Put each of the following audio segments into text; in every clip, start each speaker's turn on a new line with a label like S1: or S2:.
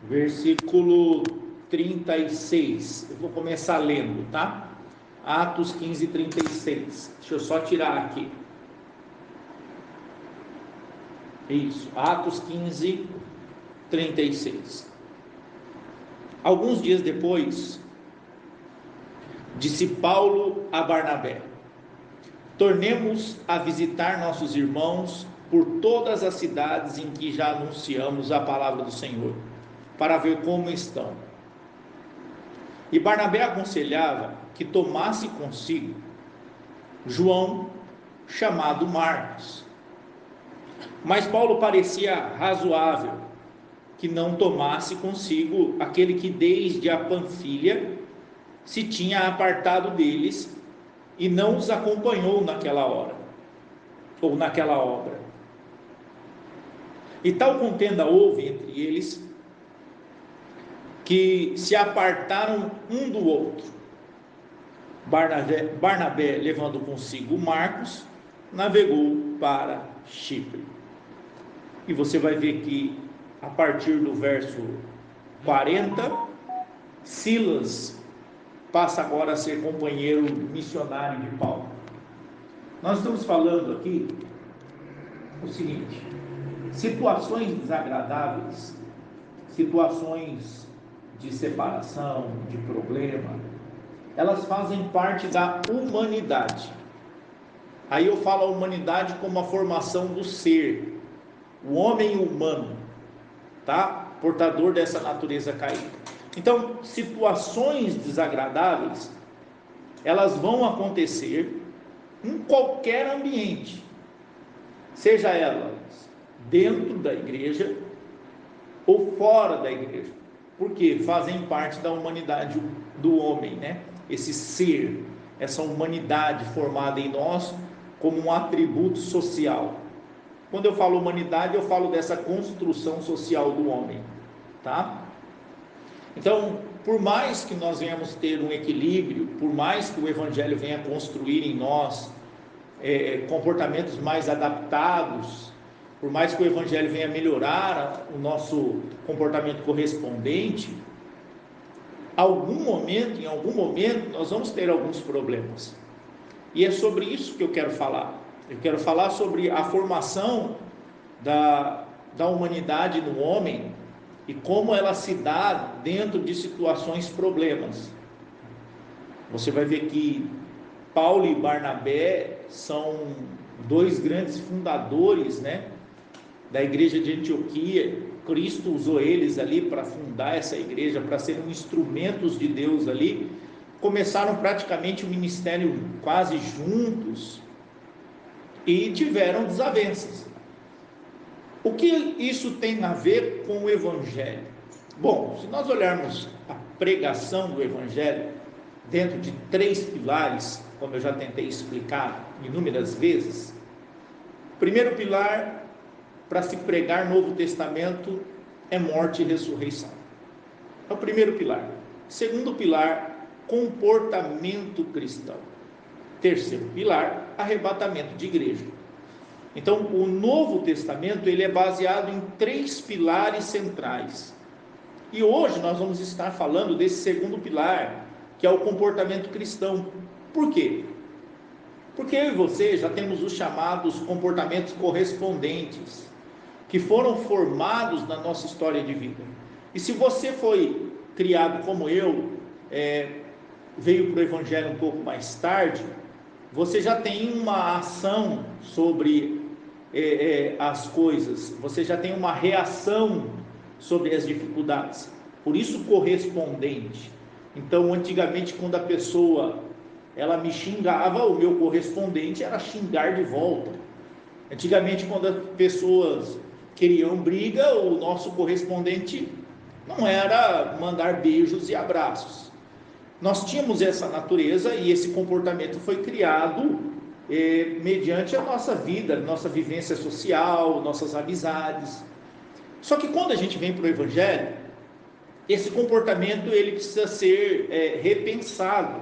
S1: versículo 36. Eu vou começar lendo, tá? Atos 15, 36. Deixa eu só tirar aqui. Isso, Atos 15, 36. Alguns dias depois, disse Paulo a Barnabé: tornemos a visitar nossos irmãos por todas as cidades em que já anunciamos a palavra do Senhor, para ver como estão. E Barnabé aconselhava que tomasse consigo João, chamado Marcos. Mas Paulo parecia razoável que não tomasse consigo aquele que desde a Panfilha se tinha apartado deles e não os acompanhou naquela hora, ou naquela obra. E tal contenda houve entre eles, que se apartaram um do outro. Barnabé, levando consigo Marcos, navegou para Chipre. E você vai ver que a partir do verso 40, Silas passa agora a ser companheiro missionário de Paulo. Nós estamos falando aqui o seguinte: situações desagradáveis, situações de separação, de problema, elas fazem parte da humanidade. Aí eu falo a humanidade como a formação do ser, o homem humano, tá? Portador dessa natureza caída. Então, situações desagradáveis, elas vão acontecer em qualquer ambiente, seja elas dentro da igreja ou fora da igreja, porque fazem parte da humanidade do homem, né? Esse ser, essa humanidade formada em nós como um atributo social. Quando eu falo humanidade, eu falo dessa construção social do homem, tá? Então, por mais que nós venhamos ter um equilíbrio, por mais que o Evangelho venha construir em nós comportamentos mais adaptados, por mais que o Evangelho venha melhorar o nosso comportamento correspondente, em algum momento, nós vamos ter alguns problemas. E é sobre isso que eu quero falar. Eu quero falar sobre a formação da humanidade no homem e como ela se dá dentro de situações problemas. Você vai ver que Paulo e Barnabé são dois grandes fundadores, né, da igreja de Antioquia. Cristo usou eles ali para fundar essa igreja, para serem instrumentos de Deus ali. Começaram praticamente o ministério quase juntos e tiveram desavenças. O que isso tem a ver com o Evangelho? Bom, se nós olharmos a pregação do Evangelho dentro de 3 pilares, como eu já tentei explicar inúmeras vezes. Primeiro pilar para se pregar Novo Testamento é morte e ressurreição. É o primeiro pilar. Segundo pilar, comportamento cristão. Terceiro pilar, arrebatamento de igreja. Então, o Novo Testamento ele é baseado em 3 pilares centrais. E hoje nós vamos estar falando desse segundo pilar, que é o comportamento cristão. Por quê? Porque eu e você já temos os chamados comportamentos correspondentes, que foram formados na nossa história de vida. E se você foi criado como eu, veio para o Evangelho um pouco mais tarde, você já tem uma ação sobre as coisas, você já tem uma reação sobre as dificuldades, por isso correspondente. Então, antigamente, quando a pessoa ela me xingava, o meu correspondente era xingar de volta. Antigamente, quando as pessoas queriam briga, o nosso correspondente não era mandar beijos e abraços. Nós tínhamos essa natureza e esse comportamento foi criado mediante a nossa vida, nossa vivência social, nossas amizades. Só que quando a gente vem para o Evangelho, esse comportamento ele precisa ser repensado.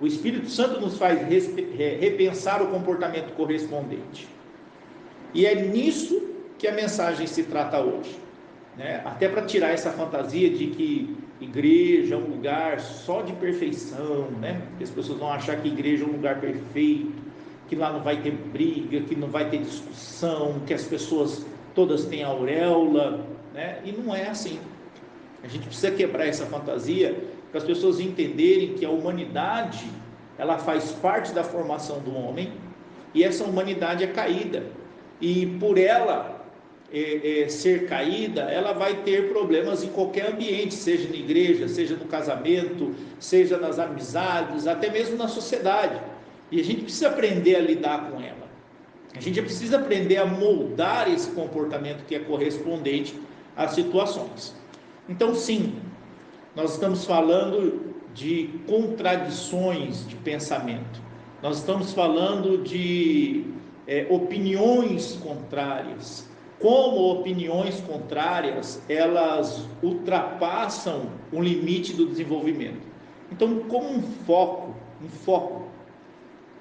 S1: O Espírito Santo nos faz repensar o comportamento correspondente. E é nisso que a mensagem se trata hoje. né? Até para tirar essa fantasia de que igreja é um lugar só de perfeição, né? Que as pessoas vão achar que igreja é um lugar perfeito, que lá não vai ter briga, que não vai ter discussão, que as pessoas todas têm auréola, né? E não é assim. A gente precisa quebrar essa fantasia para as pessoas entenderem que a humanidade, ela faz parte da formação do homem, e essa humanidade é caída, e por ela ser caída, ela vai ter problemas em qualquer ambiente, seja na igreja, seja no casamento, seja nas amizades, até mesmo na sociedade, e a gente precisa aprender a lidar com ela. A gente precisa aprender a moldar esse comportamento que é correspondente às situações. Então, sim, nós estamos falando de contradições de pensamento, nós estamos falando de opiniões contrárias. Como opiniões contrárias, elas ultrapassam o limite do desenvolvimento. Então, como um foco,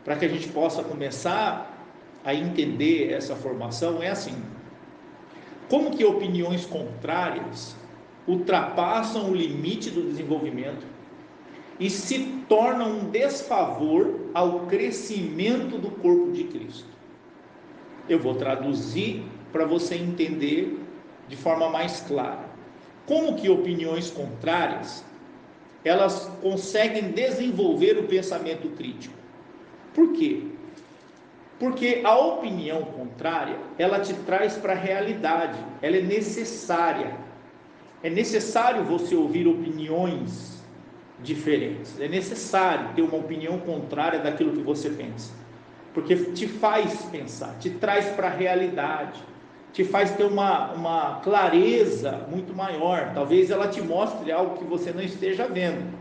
S1: para que a gente possa começar a entender essa formação, é assim: como que opiniões contrárias ultrapassam o limite do desenvolvimento e se tornam um desfavor ao crescimento do corpo de Cristo. Eu vou traduzir para você entender de forma mais clara. Como que opiniões contrárias, elas conseguem desenvolver o pensamento crítico? Por quê? Porque a opinião contrária, ela te traz para a realidade, ela é necessária. É necessário você ouvir opiniões diferentes, é necessário ter uma opinião contrária daquilo que você pensa, porque te faz pensar, te traz para a realidade, te faz ter uma clareza muito maior. Talvez ela te mostre algo que você não esteja vendo,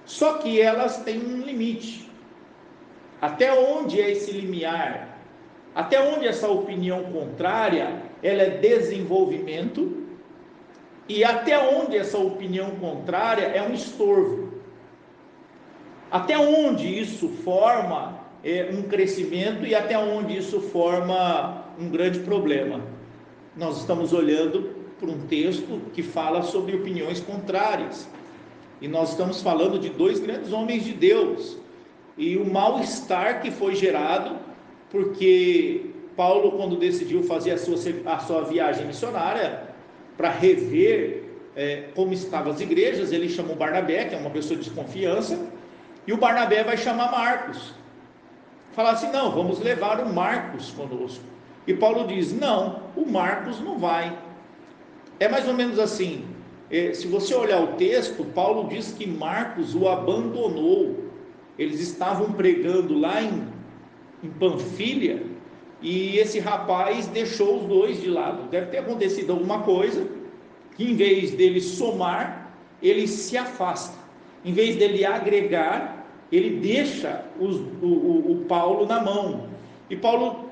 S1: só que elas têm um limite. Até onde é esse limiar? Até onde essa opinião contrária, ela é desenvolvimento, e até onde essa opinião contrária é um estorvo? Até onde isso forma um crescimento e até onde isso forma um grande problema? Nós estamos olhando para um texto que fala sobre opiniões contrárias, e nós estamos falando de dois grandes homens de Deus, e o mal-estar que foi gerado, porque Paulo, quando decidiu fazer a sua viagem missionária, para rever como estavam as igrejas, ele chamou Barnabé, que é uma pessoa de confiança, e o Barnabé vai chamar Marcos, falar assim: não, vamos levar o Marcos conosco. E Paulo diz: não, o Marcos não vai. É mais ou menos assim, se você olhar o texto, Paulo diz que Marcos o abandonou. Eles estavam pregando lá em Panfilha, e esse rapaz deixou os dois de lado. Deve ter acontecido alguma coisa, que em vez dele somar, ele se afasta. Em vez dele agregar, ele deixa o Paulo na mão. E Paulo,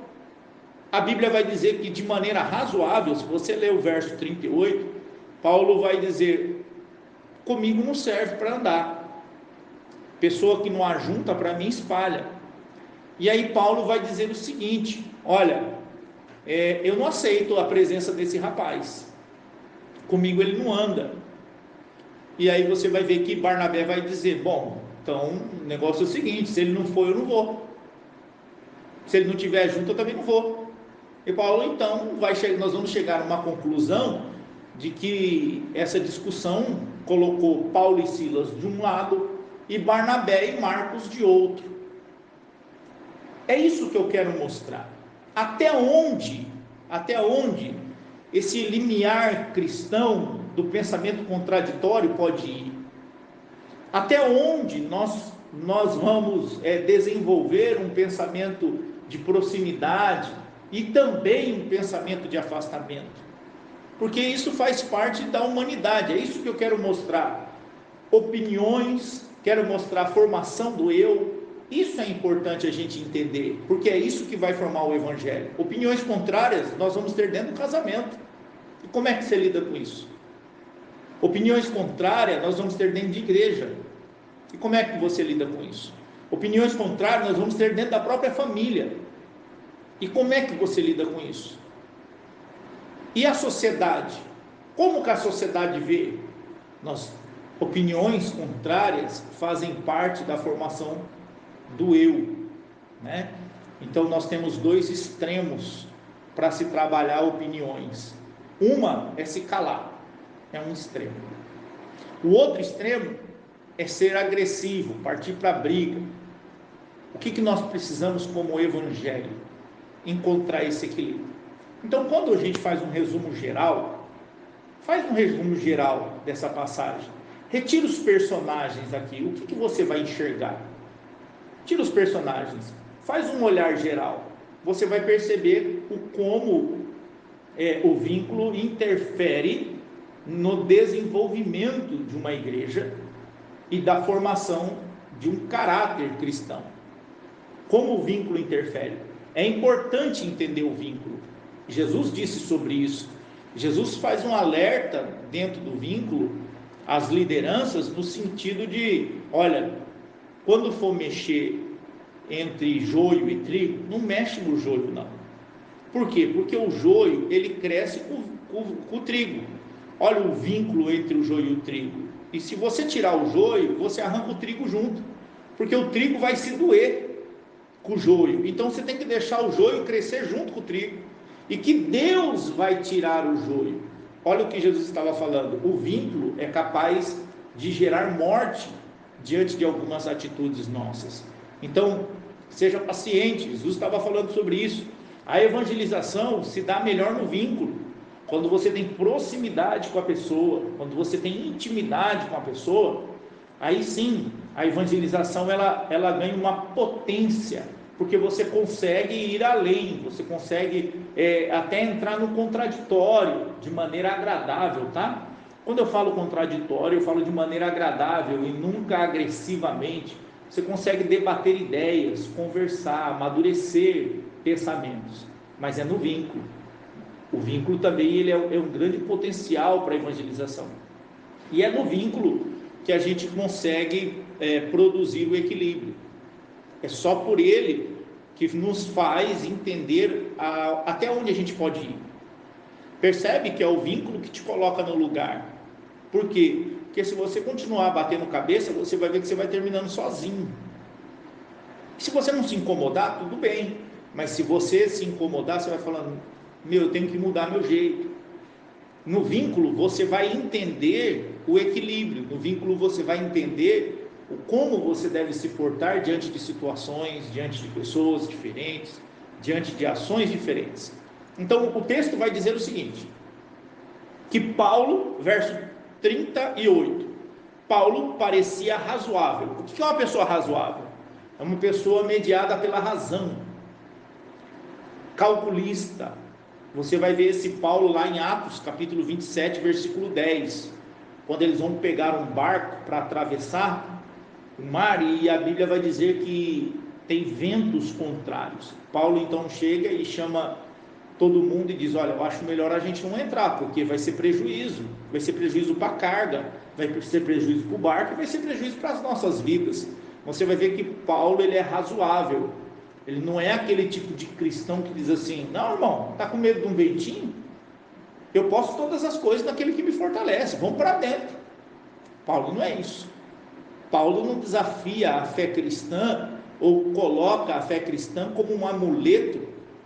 S1: a Bíblia vai dizer que de maneira razoável, se você ler o verso 38, Paulo vai dizer: comigo não serve para andar, pessoa que não ajunta, para mim espalha. E aí Paulo vai dizer o seguinte: olha, eu não aceito a presença desse rapaz, comigo ele não anda. E aí você vai ver que Barnabé vai dizer: bom, então o negócio é o seguinte, se ele não for, eu não vou, se ele não estiver junto, eu também não vou. E Paulo, então, nós vamos chegar a uma conclusão de que essa discussão colocou Paulo e Silas de um lado e Barnabé e Marcos de outro. É isso que eu quero mostrar. Até onde esse limiar cristão do pensamento contraditório pode ir? Até onde nós vamos desenvolver um pensamento de proximidade e também um pensamento de afastamento? Porque isso faz parte da humanidade. É isso que eu quero mostrar. Opiniões, quero mostrar a formação do eu. Isso é importante a gente entender, porque é isso que vai formar o evangelho. Opiniões contrárias nós vamos ter dentro do casamento. E como é que você lida com isso? Opiniões contrárias nós vamos ter dentro de igreja. E como é que você lida com isso? Opiniões contrárias nós vamos ter dentro da própria família. E como é que você lida com isso? E a sociedade? Como que a sociedade vê? Opiniões contrárias fazem parte da formação do eu, né? Então nós temos dois extremos para se trabalhar opiniões. Uma é se calar, é um extremo. O outro extremo é ser agressivo, partir para a briga. O que nós precisamos como evangelho? Encontrar esse equilíbrio. Então, quando a gente faz um resumo geral, dessa passagem. Retira os personagens aqui. O que você vai enxergar? Tira os personagens. Faz um olhar geral. Você vai perceber como o vínculo interfere no desenvolvimento de uma igreja e da formação de um caráter cristão. Como o vínculo interfere? É importante entender o vínculo. Jesus disse sobre isso. Jesus faz um alerta dentro do vínculo às lideranças no sentido de, olha, quando for mexer entre joio e trigo, não mexe no joio não. Por quê? Porque o joio, ele cresce com o trigo. Olha o vínculo entre o joio e o trigo. E se você tirar o joio, você arranca o trigo junto. Porque o trigo vai se doer com o joio. Então você tem que deixar o joio crescer junto com o trigo. E que Deus vai tirar o joio. Olha o que Jesus estava falando. O vínculo é capaz de gerar morte diante de algumas atitudes nossas. Então, seja paciente. Jesus estava falando sobre isso. A evangelização se dá melhor no vínculo. Quando você tem proximidade com a pessoa, quando você tem intimidade com a pessoa, aí sim, a evangelização ela ganha uma potência, porque você consegue ir além, você consegue até entrar no contraditório de maneira agradável, tá? Quando eu falo contraditório, eu falo de maneira agradável e nunca agressivamente. Você consegue debater ideias, conversar, amadurecer pensamentos, mas é no vínculo. O vínculo também ele é um grande potencial para a evangelização. E é no vínculo que a gente consegue produzir o equilíbrio. É só por ele que nos faz entender até onde a gente pode ir. Percebe que é o vínculo que te coloca no lugar. Por quê? Porque se você continuar batendo cabeça, você vai ver que você vai terminando sozinho. Se você não se incomodar, tudo bem. Mas se você se incomodar, você vai falando, eu tenho que mudar meu jeito. No vínculo você vai entender o equilíbrio. No vínculo você vai entender como você deve se portar diante de situações, diante de pessoas diferentes, diante de ações diferentes. Então o texto vai dizer o seguinte, que Paulo, verso 38, Paulo parecia razoável. O que é uma pessoa razoável? É uma pessoa mediada pela razão, calculista. Você vai ver esse Paulo lá em Atos, capítulo 27, versículo 10, quando eles vão pegar um barco para atravessar o mar, e a Bíblia vai dizer que tem ventos contrários. Paulo então chega e chama todo mundo e diz, olha, eu acho melhor a gente não entrar, porque vai ser prejuízo para a carga, vai ser prejuízo para o barco, e vai ser prejuízo para as nossas vidas. Você vai ver que Paulo ele é razoável. Ele não é aquele tipo de cristão que diz assim, não, irmão, está com medo de um ventinho? Eu posso todas as coisas naquele que me fortalece, vamos para dentro. Paulo não é isso. Paulo não desafia a fé cristã, ou coloca a fé cristã como um amuleto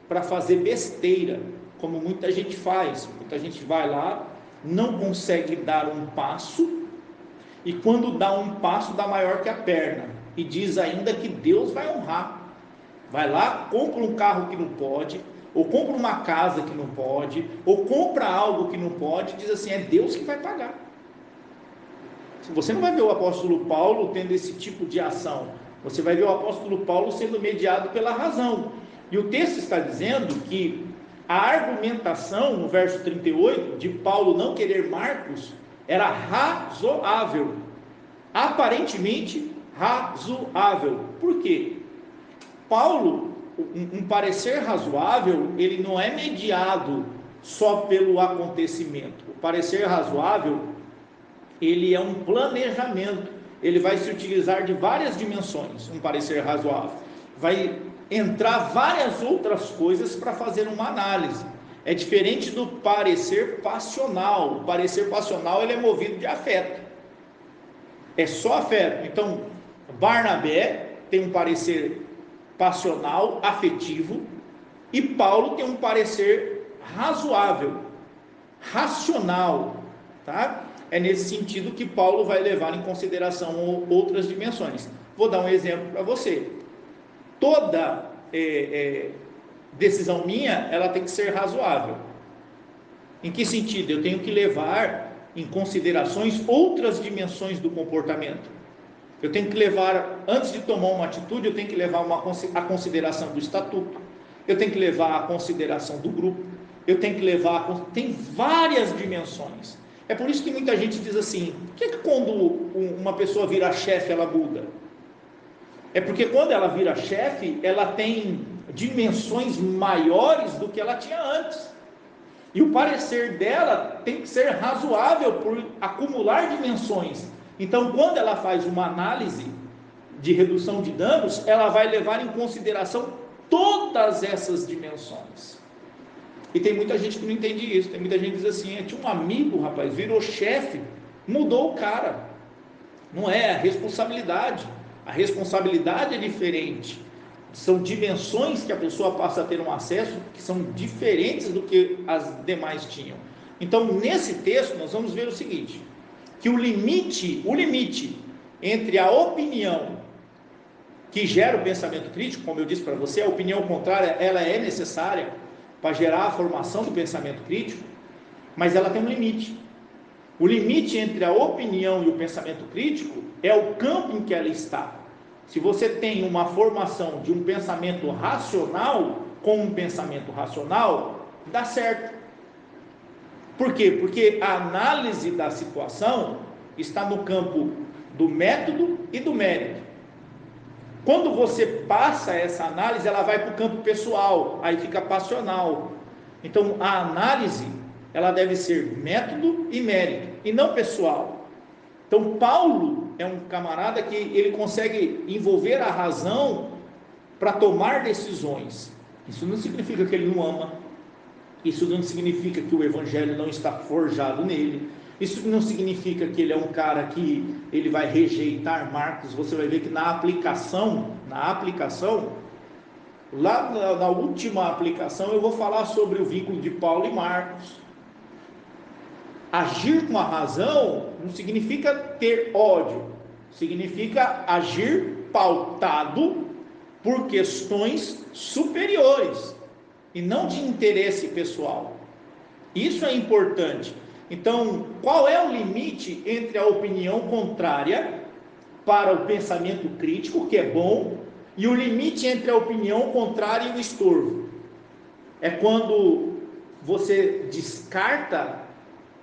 S1: para fazer besteira, como muita gente faz. Muita gente vai lá, não consegue dar um passo, e quando dá um passo, dá maior que a perna, e diz ainda que Deus vai honrar. Vai lá, compra um carro que não pode, ou compra uma casa que não pode, ou compra algo que não pode, diz assim, é Deus que vai pagar. Você não vai ver o apóstolo Paulo tendo esse tipo de ação, você vai ver o apóstolo Paulo sendo mediado pela razão. E o texto está dizendo que a argumentação, no verso 38, de Paulo não querer Marcos, era razoável, aparentemente razoável. Por quê? Paulo, um parecer razoável, ele não é mediado só pelo acontecimento. O parecer razoável, ele é um planejamento, ele vai se utilizar de várias dimensões. Um parecer razoável vai entrar várias outras coisas para fazer uma análise. É diferente do parecer passional. O parecer passional ele é movido de afeto. É só afeto. Então, Barnabé tem um parecer passional, afetivo, e Paulo tem um parecer razoável, racional, tá? É nesse sentido que Paulo vai levar em consideração outras dimensões. Vou dar um exemplo para você. Toda decisão minha, ela tem que ser razoável. Em que sentido? Eu tenho que levar em considerações outras dimensões do comportamento. Eu tenho que levar, antes de tomar uma atitude, eu tenho que levar a consideração do estatuto, eu tenho que levar a consideração do grupo, eu tenho que levar, tem várias dimensões. É por isso que muita gente diz assim, por que quando uma pessoa vira chefe, ela muda? É porque quando ela vira chefe, ela tem dimensões maiores do que ela tinha antes. E o parecer dela tem que ser razoável por acumular dimensões. Então, quando ela faz uma análise de redução de danos, ela vai levar em consideração todas essas dimensões. E tem muita gente que não entende isso. Tem muita gente que diz assim, tinha um amigo, rapaz, virou chefe, mudou o cara. Não é, a responsabilidade. A responsabilidade é diferente. São dimensões que a pessoa passa a ter um acesso que são diferentes do que as demais tinham. Então, nesse texto, nós vamos ver o seguinte, que o limite entre a opinião que gera o pensamento crítico, como eu disse para você, a opinião contrária, ela é necessária para gerar a formação do pensamento crítico, mas ela tem um limite. O limite entre a opinião e o pensamento crítico é o campo em que ela está. Se você tem uma formação de um pensamento racional com um pensamento racional, dá certo. Por quê? Porque a análise da situação está no campo do método e do mérito. Quando você passa essa análise, ela vai para o campo pessoal, aí fica passional. Então, a análise, ela deve ser método e mérito, e não pessoal. Então, Paulo é um camarada que ele consegue envolver a razão para tomar decisões. Isso não significa que ele não ama. Isso não significa que o evangelho não está forjado nele. Isso não significa que ele é um cara que ele vai rejeitar Marcos. Você vai ver que na aplicação, lá na última aplicação, eu vou falar sobre o vínculo de Paulo e Marcos. Agir com a razão não significa ter ódio, significa agir pautado por questões superiores e não de interesse pessoal. Isso é importante. Então, qual é o limite entre a opinião contrária para o pensamento crítico, que é bom, e o limite entre a opinião contrária e o estorvo? É quando você descarta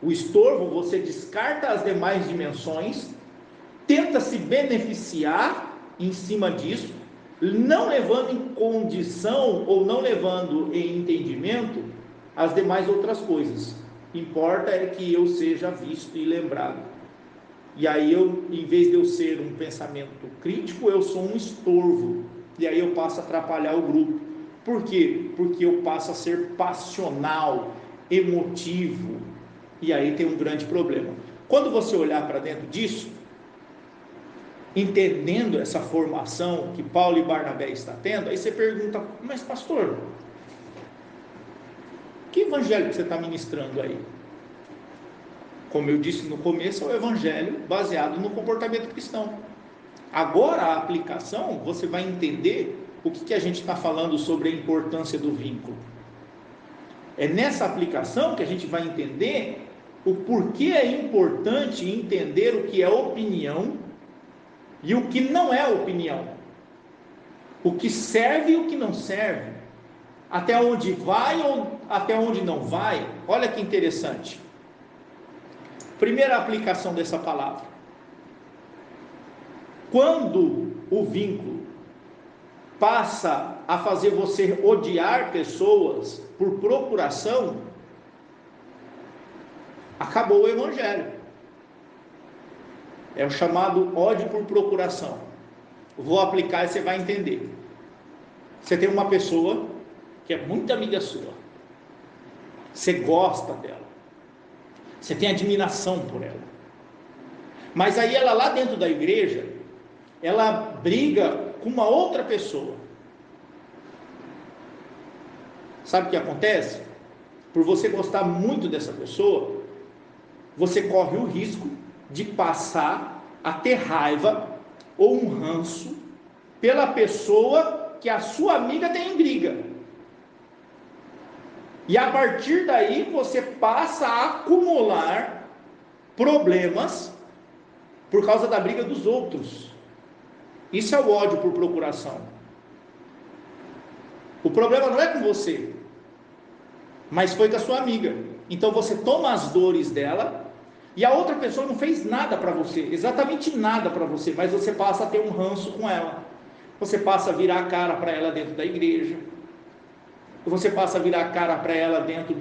S1: o estorvo, você descarta as demais dimensões, tenta se beneficiar em cima disso, não levando em condição ou não levando em entendimento as demais outras coisas. Importa é que eu seja visto e lembrado. E aí eu, em vez de eu ser um pensamento crítico, eu sou um estorvo. E aí eu passo a atrapalhar o grupo. Por quê? Porque eu passo a ser passional, emotivo. E aí tem um grande problema. Quando você olhar para dentro disso, entendendo essa formação que Paulo e Barnabé estão tendo, aí você pergunta, mas pastor, que evangelho que você está ministrando aí? Como eu disse no começo, é o evangelho baseado no comportamento cristão. Agora a aplicação, você vai entender o que a gente está falando sobre a importância do vínculo. É nessa aplicação que a gente vai entender o porquê é importante entender o que é opinião e o que não é opinião, o que serve e o que não serve, até onde vai ou até onde não vai. Olha que interessante. Primeira aplicação dessa palavra: quando o vínculo passa a fazer você odiar pessoas por procuração, acabou o evangelho. É o chamado ódio por procuração. Vou aplicar e você vai entender. Você tem uma pessoa que é muito amiga sua, você gosta dela, você tem admiração por ela. Mas aí ela lá dentro da igreja, ela briga com uma outra pessoa. Sabe o que acontece? Por você gostar muito dessa pessoa, você corre o risco de passar a ter raiva ou um ranço pela pessoa que a sua amiga tem em briga. E a partir daí você passa a acumular problemas por causa da briga dos outros. Isso é o ódio por procuração. O problema não é com você, mas foi com a sua amiga. Então você toma as dores dela, e a outra pessoa não fez nada para você, exatamente nada para você, mas você passa a ter um ranço com ela. Você passa a virar a cara para ela dentro da igreja, você passa a virar a cara para ela dentro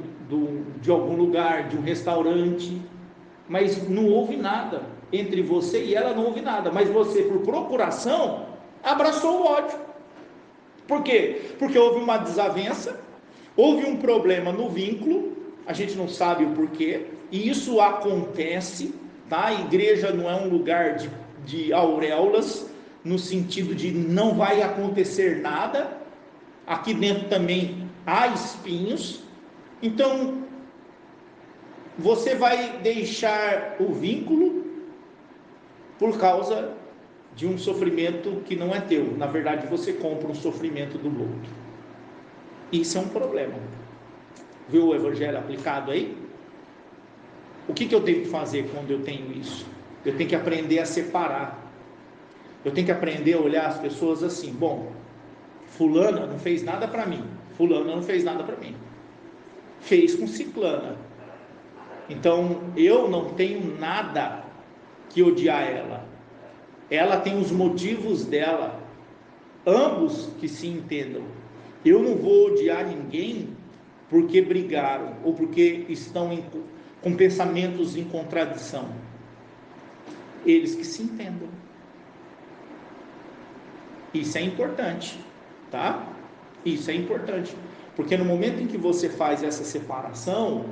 S1: de algum lugar, de um restaurante, mas não houve nada entre você e ela, não houve nada, mas você, por procuração, abraçou o ódio. Por quê? Porque houve uma desavença, houve um problema no vínculo, a gente não sabe o porquê, e isso acontece, tá? A igreja não é um lugar de auréolas, no sentido de não vai acontecer nada. Aqui dentro também há espinhos. Então você vai deixar o vínculo por causa de um sofrimento que não é teu. Na verdade você compra um sofrimento do outro. Isso é um problema. Viu o evangelho aplicado aí? O que eu tenho que fazer quando eu tenho isso? Eu tenho que aprender a separar. Eu tenho que aprender a olhar as pessoas assim: bom, fulana não fez nada para mim, fulana não fez nada para mim, fez com ciclana, então eu não tenho nada que odiar ela, ela tem os motivos dela, ambos que se entendam. Eu não vou odiar ninguém porque brigaram, ou porque estão com pensamentos em contradição. Eles que se entendam. Isso é importante, tá? Isso é importante, porque no momento em que você faz essa separação,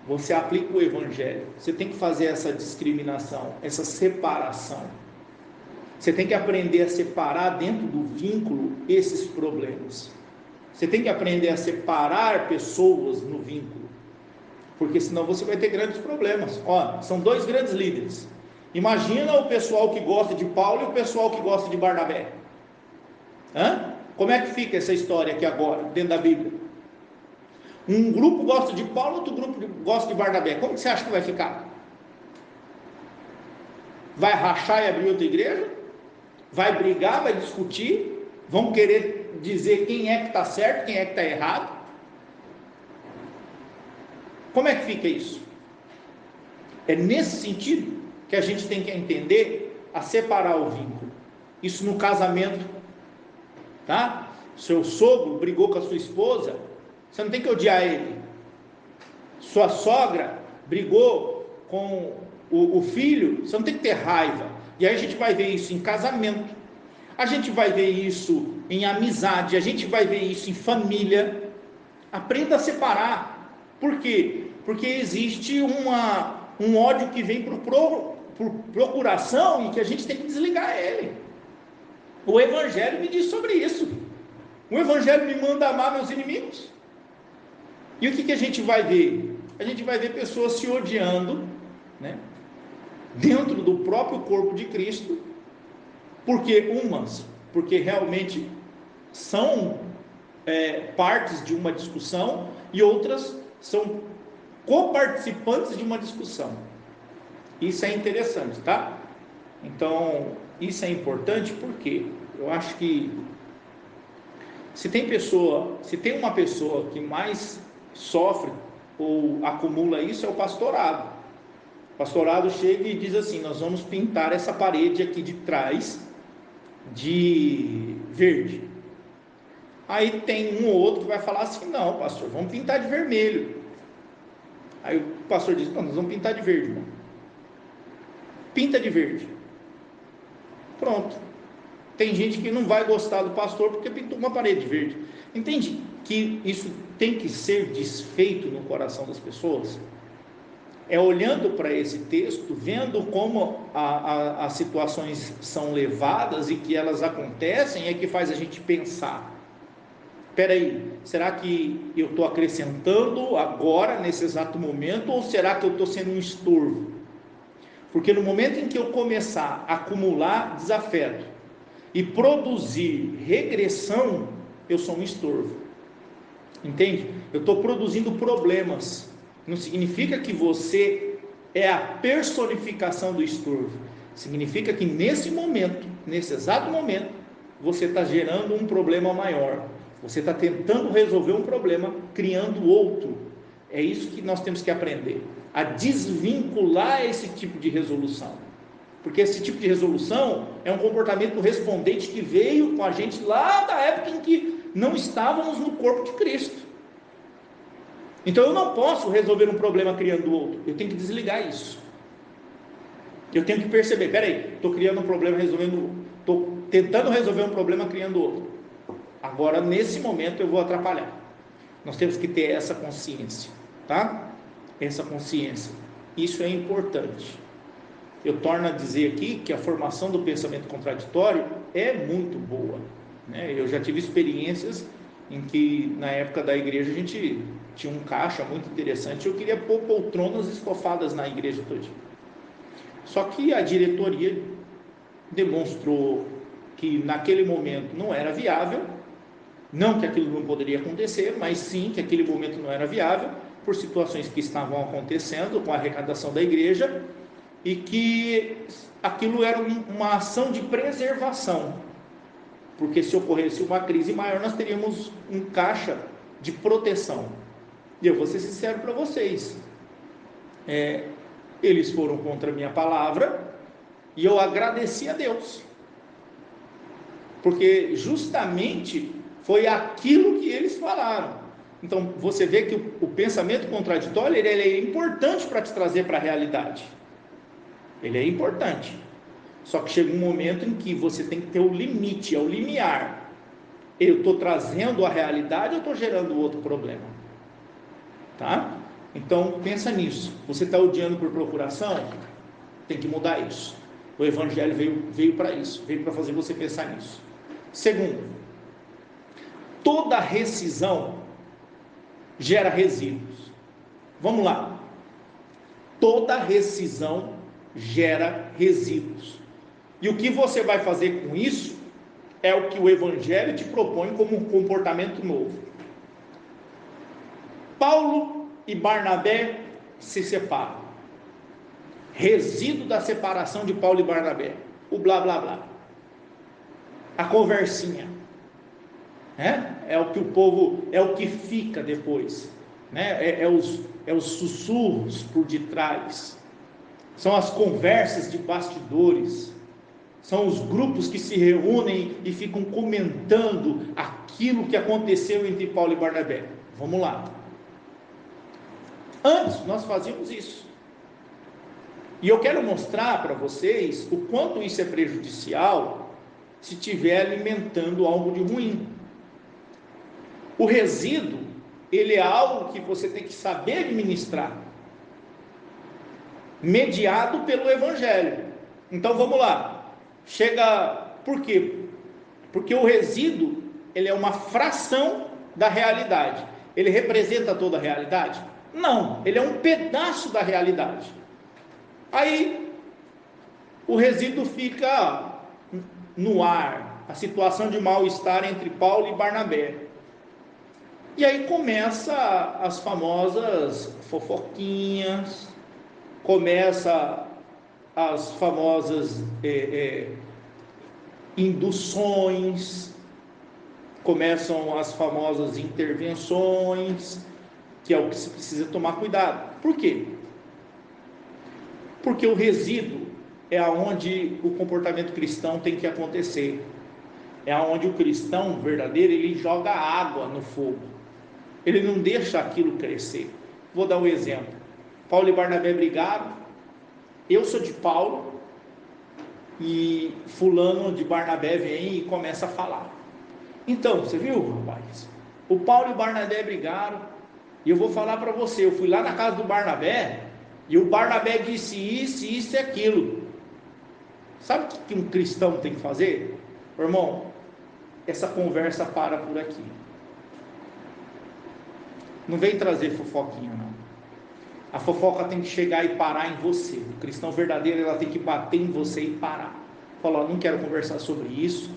S1: você aplica o evangelho. Você tem que fazer essa discriminação, essa separação. Você tem que aprender a separar dentro do vínculo esses problemas. Você tem que aprender a separar pessoas no vínculo, porque senão você vai ter grandes problemas. Ó, são dois grandes líderes. Imagina o pessoal que gosta de Paulo e o pessoal que gosta de Barnabé. Como é que fica essa história aqui agora, dentro da Bíblia? Um grupo gosta de Paulo, outro grupo gosta de Barnabé. Como que você acha que vai ficar? Vai rachar e abrir outra igreja? Vai brigar, vai discutir? Vão querer dizer quem é que está certo, quem é que está errado? Como é que fica isso? É nesse sentido que a gente tem que entender a separar o vínculo. Isso no casamento, tá? Seu sogro brigou com a sua esposa, você não tem que odiar ele. Sua sogra brigou com o filho, você não tem que ter raiva. E aí a gente vai ver isso em casamento, a gente vai ver isso em amizade, a gente vai ver isso em família. Aprenda a separar. Por quê? Porque existe um ódio que vem por procuração e que a gente tem que desligar ele. O evangelho me diz sobre isso. O evangelho me manda amar meus inimigos. E o que a gente vai ver? A gente vai ver pessoas se odiando, né, dentro do próprio corpo de Cristo, porque realmente são partes de uma discussão, e outras são coparticipantes de uma discussão. Isso é interessante, tá? Então, isso é importante porque eu acho que se tem uma pessoa que mais sofre ou acumula isso, é o pastorado. O pastorado chega e diz assim: nós vamos pintar essa parede aqui de trás de verde. Aí tem um ou outro que vai falar assim: não, pastor, vamos pintar de vermelho. Aí o pastor diz: não, nós vamos pintar de verde, irmão. Pinta de verde. Pronto. Tem gente que não vai gostar do pastor porque pintou uma parede verde. Entende que isso tem que ser desfeito no coração das pessoas? É olhando para esse texto, vendo como as situações são levadas e que elas acontecem, é que faz a gente pensar: espera aí, será que eu estou acrescentando agora, nesse exato momento, ou será que eu estou sendo um estorvo? Porque no momento em que eu começar a acumular desafeto e produzir regressão, eu sou um estorvo. Entende? Eu estou produzindo problemas. Não significa que você é a personificação do estorvo. Significa que nesse momento, nesse exato momento, você está gerando um problema maior. Você está tentando resolver um problema, criando outro. É isso que nós temos que aprender, a desvincular esse tipo de resolução. Porque esse tipo de resolução é um comportamento do respondente que veio com a gente lá da época em que não estávamos no corpo de Cristo. Então eu não posso resolver um problema criando outro. Eu tenho que desligar isso. Eu tenho que perceber, peraí, estou criando um problema, estou tentando resolver um problema criando outro. Agora nesse momento eu vou atrapalhar. Nós temos que ter essa consciência, tá? Essa consciência. Isso é importante. Eu torno a dizer aqui que a formação do pensamento contraditório é muito boa, né? Eu já tive experiências em que na época da igreja a gente tinha um caixa muito interessante. Eu queria pôr poltronas estofadas na igreja toda. Só que a diretoria demonstrou que naquele momento não era viável. Não que aquilo não poderia acontecer, mas sim que aquele momento não era viável por situações que estavam acontecendo com a arrecadação da igreja, e que aquilo era uma ação de preservação, porque se ocorresse uma crise maior, nós teríamos um caixa de proteção. E eu vou ser sincero para vocês, eles foram contra a minha palavra, e eu agradeci a Deus, porque justamente foi aquilo que eles falaram. Então você vê que o pensamento contraditório ele é importante para te trazer para a realidade. Ele é importante. Só que chega um momento em que você tem que ter o limite, é o limiar. Eu estou trazendo a realidade ou estou gerando outro problema? Tá? Então pensa nisso. Você está odiando por procuração? Tem que mudar isso. O Evangelho veio para isso, veio para fazer você pensar nisso. Segundo, toda rescisão gera resíduos. Vamos lá. Toda rescisão gera resíduos. E o que você vai fazer com isso é o que o Evangelho te propõe como um comportamento novo. Paulo e Barnabé se separam. Resíduo da separação de Paulo e Barnabé, o blá blá blá, a conversinha, né? É o que o povo, é o que fica depois, né? É os sussurros por detrás, são as conversas de bastidores, são os grupos que se reúnem e ficam comentando aquilo que aconteceu entre Paulo e Barnabé. Vamos lá. Antes nós fazíamos isso. E eu quero mostrar para vocês o quanto isso é prejudicial se estiver alimentando algo de ruim. O resíduo, ele é algo que você tem que saber administrar, mediado pelo Evangelho. Então vamos lá. Por quê? Porque o resíduo, ele é uma fração da realidade. Ele representa toda a realidade? Não, ele é um pedaço da realidade. Aí o resíduo fica no ar, a situação de mal-estar entre Paulo e Barnabé. E aí começa as famosas fofoquinhas, começa as famosas induções, começam as famosas intervenções, que é o que se precisa tomar cuidado. Por quê? Porque o resíduo é aonde o comportamento cristão tem que acontecer. É aonde o cristão verdadeiro, ele joga água no fogo. Ele não deixa aquilo crescer. Vou dar um exemplo. Paulo e Barnabé brigaram. Eu sou de Paulo e fulano de Barnabé vem e começa a falar. Então, você viu, rapaz? O Paulo e o Barnabé brigaram. E eu vou falar para você, eu fui lá na casa do Barnabé, e o Barnabé disse isso, isso e aquilo. Sabe o que um cristão tem que fazer? Irmão, essa conversa para por aqui. Não vem trazer fofoquinha, não. A fofoca tem que chegar e parar em você. O cristão verdadeiro, ela tem que bater em você e parar. Falar, não quero conversar sobre isso.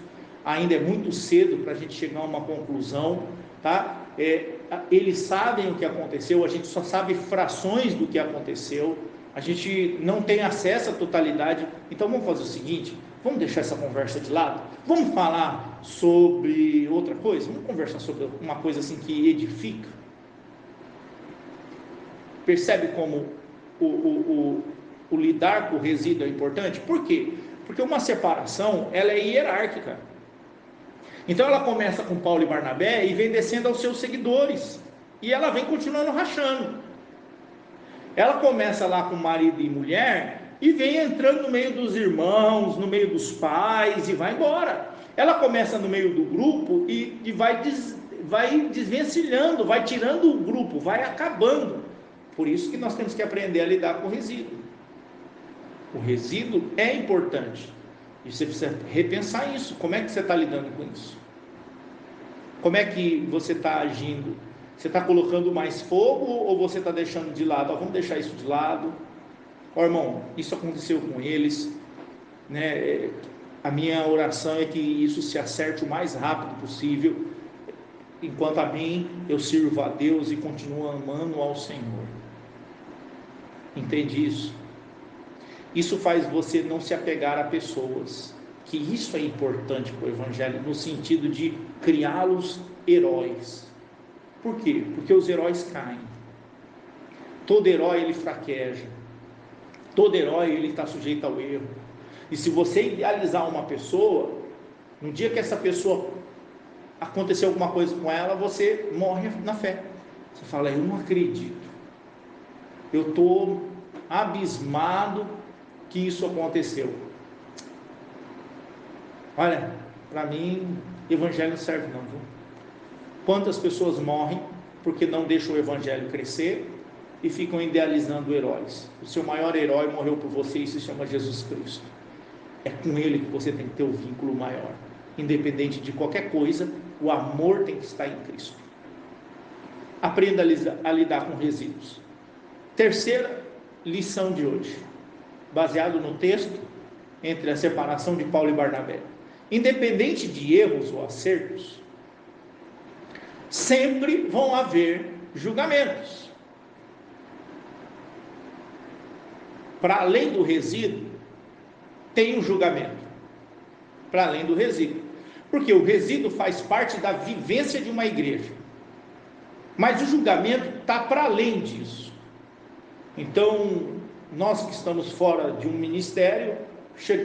S1: Ainda é muito cedo para a gente chegar a uma conclusão, tá? Eles sabem o que aconteceu, a gente só sabe frações do que aconteceu. A gente não tem acesso à totalidade. Então vamos fazer o seguinte, vamos deixar essa conversa de lado, vamos falar sobre outra coisa, vamos conversar sobre uma coisa assim que edifica. Percebe como o lidar com o resíduo é importante? Por quê? Porque uma separação, ela é hierárquica. Então ela começa com Paulo e Barnabé e vem descendo aos seus seguidores, e ela vem continuando rachando. Ela começa lá com marido e mulher e vem entrando no meio dos irmãos, no meio dos pais, e vai embora. Ela começa no meio do grupo e vai desvencilhando, vai tirando o grupo, vai acabando. Por isso que nós temos que aprender a lidar com o resíduo. O resíduo é importante, e você precisa repensar isso. Como é que você está lidando com isso? Como é que você está agindo? Você está colocando mais fogo ou você está deixando de lado? Vamos deixar isso de lado. Irmão, isso aconteceu com eles, né? A minha oração é que isso se acerte o mais rápido possível. Enquanto a mim, eu sirvo a Deus e continuo amando ao Senhor. Entende isso? Isso faz você não se apegar a pessoas. Que isso é importante para o Evangelho, no sentido de criá-los heróis. Por quê? Porque os heróis caem. Todo herói ele fraqueja. Todo herói ele está sujeito ao erro. E se você idealizar uma pessoa, no dia que essa pessoa aconteceu alguma coisa com ela, você morre na fé. Você fala, eu não acredito. Eu estou abismado que isso aconteceu. Olha, para mim, evangelho não serve não, viu? Quantas pessoas morrem porque não deixam o evangelho crescer e ficam idealizando heróis? O seu maior herói morreu por você e se chama Jesus Cristo. É com ele que você tem que ter o vínculo maior. Independente de qualquer coisa, o amor tem que estar em Cristo. Aprenda a lidar com resíduos. Terceira lição de hoje, baseado no texto entre a separação de Paulo e Barnabé. Independente de erros ou acertos, sempre vão haver julgamentos. Para além do resíduo, tem um julgamento. Para além do resíduo. Porque o resíduo faz parte da vivência de uma igreja. Mas o julgamento está para além disso. Então, nós que estamos fora de um ministério,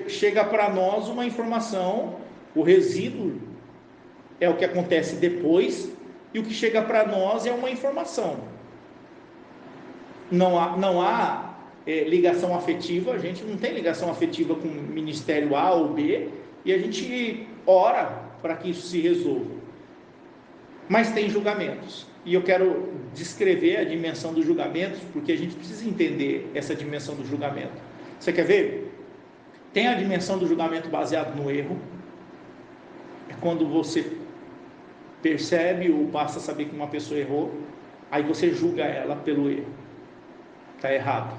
S1: chega para nós uma informação, o resíduo é o que acontece depois, e o que chega para nós é uma informação. Não há ligação afetiva, a gente não tem ligação afetiva com o ministério A ou B, e a gente ora para que isso se resolva. Mas tem julgamentos, e eu quero descrever a dimensão dos julgamentos, porque a gente precisa entender essa dimensão do julgamento. Você quer ver? Tem a dimensão do julgamento baseado no erro, é quando você percebe ou passa a saber que uma pessoa errou, aí você julga ela pelo erro. Está errado.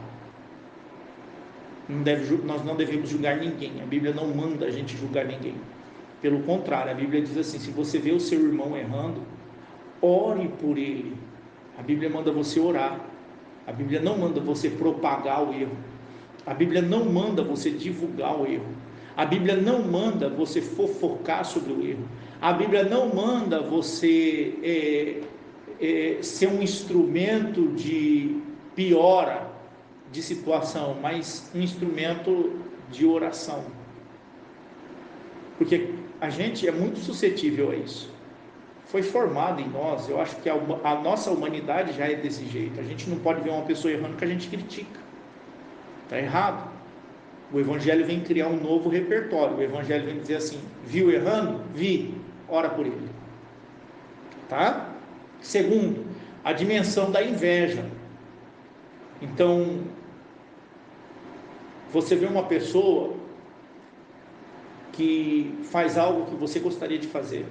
S1: Nós não devemos julgar ninguém, a Bíblia não manda a gente julgar ninguém. Pelo contrário, a Bíblia diz assim, se você vê o seu irmão errando, ore por ele. A Bíblia manda você orar. A Bíblia não manda você propagar o erro. A Bíblia não manda você divulgar o erro. A Bíblia não manda você fofocar sobre o erro. A Bíblia não manda você ser um instrumento de piora de situação, mas um instrumento de oração. Porque a gente é muito suscetível a isso. Foi formado em nós, eu acho que a nossa humanidade já é desse jeito. A gente não pode ver uma pessoa errando que a gente critica. Está errado. O Evangelho vem criar um novo repertório. O Evangelho vem dizer assim, viu errando? Vi, ora por ele. Tá? Segundo, a dimensão da inveja. Então, você vê uma pessoa que faz algo que você gostaria de fazer,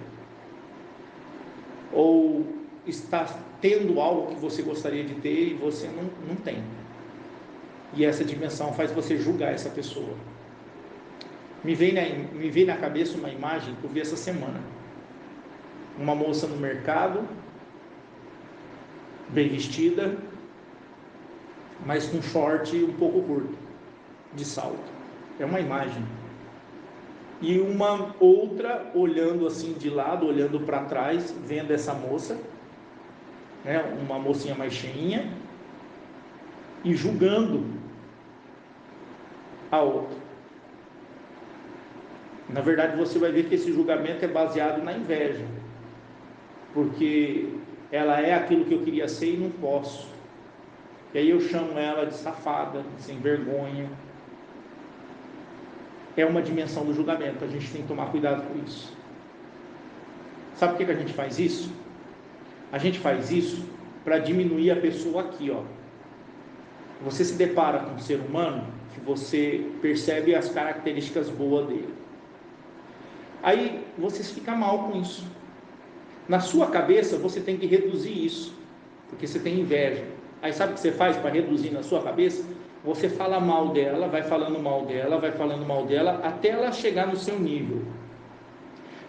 S1: ou está tendo algo que você gostaria de ter e você não tem. E essa dimensão faz você julgar essa pessoa. Me veio na cabeça uma imagem que eu vi essa semana. Uma moça no mercado, bem vestida, mas com short um pouco curto, de salto. É uma imagem. E uma outra olhando assim de lado, olhando para trás, vendo essa moça, né, uma mocinha mais cheinha, e julgando a outra. Na verdade, você vai ver que esse julgamento é baseado na inveja, porque ela é aquilo que eu queria ser e não posso. E aí eu chamo ela de safada, de sem vergonha. É uma dimensão do julgamento, a gente tem que tomar cuidado com isso. Sabe por que a gente faz isso? A gente faz isso para diminuir a pessoa aqui, ó. Você se depara com um ser humano que você percebe as características boas dele. Aí você fica mal com isso. Na sua cabeça você tem que reduzir isso, porque você tem inveja. Aí sabe o que você faz para reduzir na sua cabeça? Você fala mal dela, vai falando mal dela, vai falando mal dela, até ela chegar no seu nível.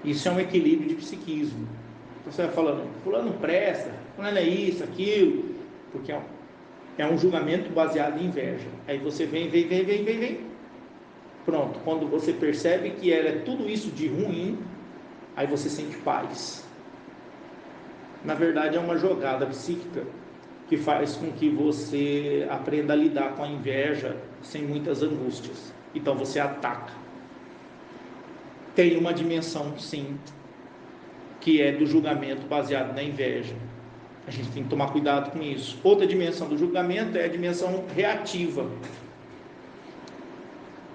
S1: Isso é um equilíbrio de psiquismo. Você vai falando, fulano presta, fulano é isso, aquilo, porque é um julgamento baseado em inveja. Aí você vem. Pronto, quando você percebe que ela é tudo isso de ruim, aí você sente paz. Na verdade é uma jogada psíquica que faz com que você aprenda a lidar com a inveja sem muitas angústias. Então você ataca. Tem uma dimensão, sim, que é do julgamento baseado na inveja. A gente tem que tomar cuidado com isso. Outra dimensão do julgamento é a dimensão reativa.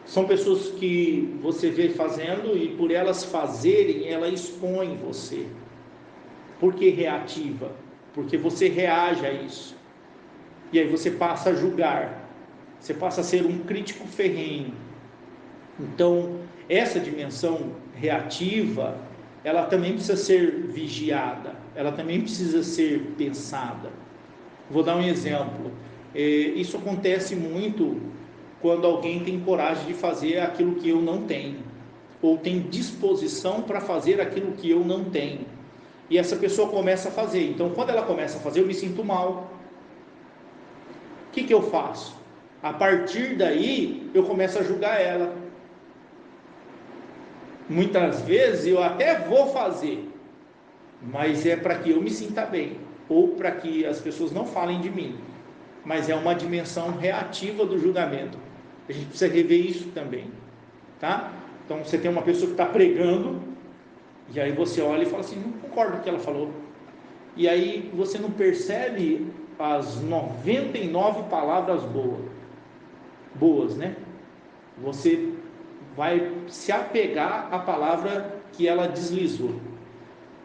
S1: São pessoas que você vê fazendo e por elas fazerem, ela expõe você. Por que reativa? Porque você reage a isso. E aí você passa a julgar. Você passa a ser um crítico ferrenho. Então, essa dimensão reativa, ela também precisa ser vigiada. Ela também precisa ser pensada. Vou dar um exemplo. Isso acontece muito quando alguém tem coragem de fazer aquilo que eu não tenho, ou tem disposição para fazer aquilo que eu não tenho, e essa pessoa começa a fazer. Então quando ela começa a fazer, eu me sinto mal. O que eu faço? A partir daí eu começo a julgar ela. Muitas vezes eu até vou fazer, mas é para que eu me sinta bem, ou para que as pessoas não falem de mim. Mas é uma dimensão reativa do julgamento. A gente precisa rever isso também, tá? Então você tem uma pessoa que está pregando, e aí você olha e fala assim, não concordo com o que ela falou. E aí você não percebe as 99 palavras boas, né? Você vai se apegar à palavra que ela deslizou.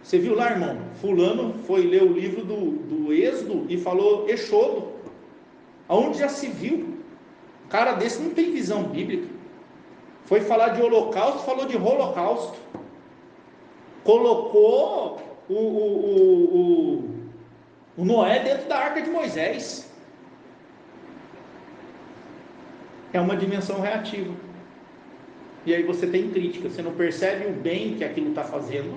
S1: Você viu lá, irmão? Fulano foi ler o livro do Êxodo e falou Exodo. Aonde já se viu? Um cara desse não tem visão bíblica. Foi falar de holocausto, falou de holocausto. Colocou o Noé dentro da arca de Moisés. É uma dimensão reativa. E aí você tem crítica. Você não percebe o bem que aquilo está fazendo,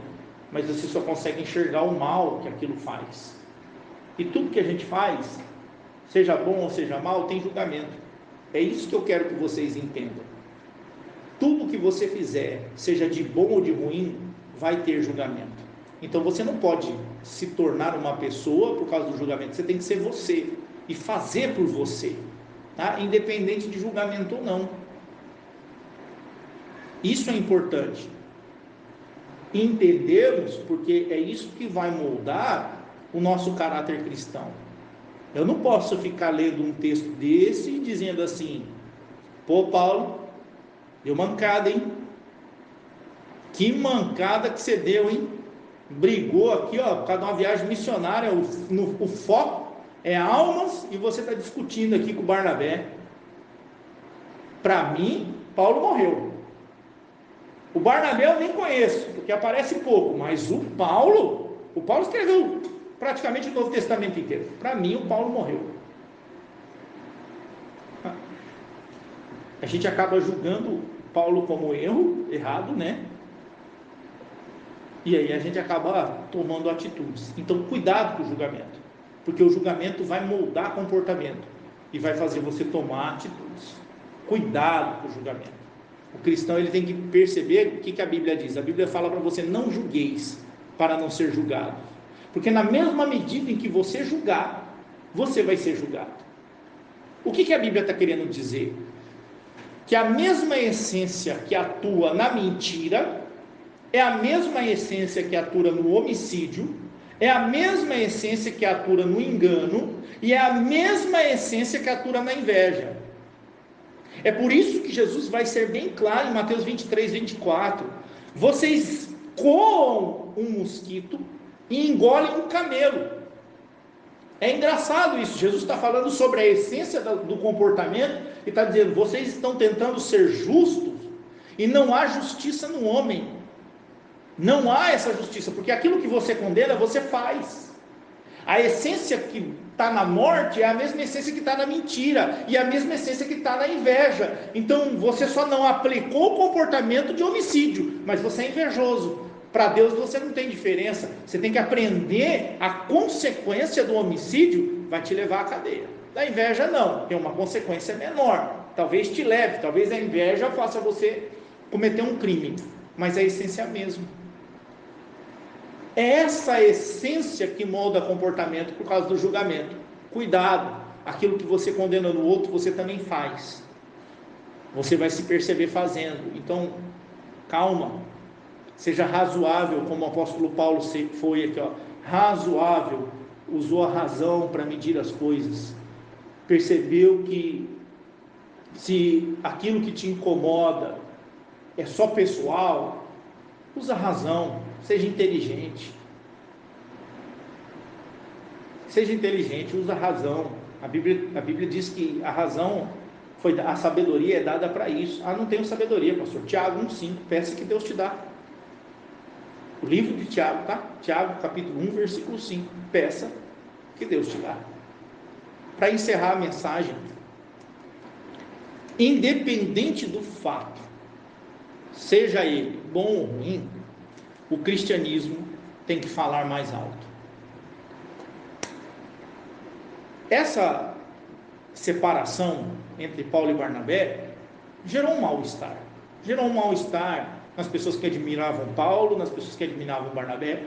S1: mas você só consegue enxergar o mal que aquilo faz. E tudo que a gente faz, seja bom ou seja mal, tem julgamento. É isso que eu quero que vocês entendam. Tudo que você fizer, seja de bom ou de ruim, vai ter julgamento. Então você não pode se tornar uma pessoa por causa do julgamento. Você tem que ser você e fazer por você, tá? Independente de julgamento ou não. Isso é importante entendermos, porque é isso que vai moldar o nosso caráter cristão. Eu não posso ficar lendo um texto desse e dizendo assim, pô, Paulo, deu mancada, hein? Que mancada que você deu, hein? brigou aqui, ó, por causa de uma viagem missionária, o foco é almas, e você está discutindo aqui com o Barnabé. Para mim, Paulo morreu. O Barnabé eu nem conheço, porque aparece pouco, mas o Paulo escreveu praticamente o Novo Testamento inteiro. Para mim, o Paulo morreu. A gente acaba julgando Paulo como errado, né? E aí a gente acaba tomando atitudes. Então, cuidado com o julgamento, porque o julgamento vai moldar comportamento e vai fazer você tomar atitudes. Cuidado com o julgamento. O cristão, ele tem que perceber o que a Bíblia diz. A Bíblia fala para você: não julgueis para não ser julgado, porque na mesma medida em que você julgar, você vai ser julgado. O que a Bíblia está querendo dizer? Que a mesma essência que atua na mentira é a mesma essência que atua no homicídio, é a mesma essência que atua no engano, e é a mesma essência que atua na inveja. É por isso que Jesus vai ser bem claro em Mateus 23, 24: vocês coam um mosquito e engolem um camelo. É engraçado isso. Jesus está falando sobre a essência do comportamento e está dizendo: vocês estão tentando ser justos e não há justiça no homem. Não há essa justiça, porque aquilo que você condena, você faz. A essência que está na morte é a mesma essência que está na mentira, e a mesma essência que está na inveja. Então você só não aplicou o comportamento de homicídio, mas você é invejoso. Para Deus você não tem diferença. Você tem que aprender a consequência do homicídio vai te levar à cadeia. Da inveja não, tem uma consequência menor. Talvez te leve, talvez a inveja faça você cometer um crime, mas a essência é a mesma. É essa essência que molda comportamento por causa do julgamento. Cuidado, aquilo que você condena no outro, você também faz. Você vai se perceber fazendo. Então, calma, seja razoável, como o apóstolo Paulo foi aqui, ó, razoável, usou a razão para medir as coisas. Percebeu que se aquilo que te incomoda é só pessoal, usa a razão, seja inteligente. Seja inteligente, usa a razão. A Bíblia diz que a razão, a sabedoria é dada para isso. Não tenho sabedoria, pastor. Tiago 1,5, peça que Deus te dá. O livro de Tiago, tá? Tiago capítulo 1, versículo 5, peça que Deus te dá. Para encerrar a mensagem, independente do fato, seja ele bom ou ruim, o cristianismo tem que falar mais alto. Essa separação entre Paulo e Barnabé gerou um mal-estar. Gerou um mal-estar nas pessoas que admiravam Paulo, nas pessoas que admiravam Barnabé.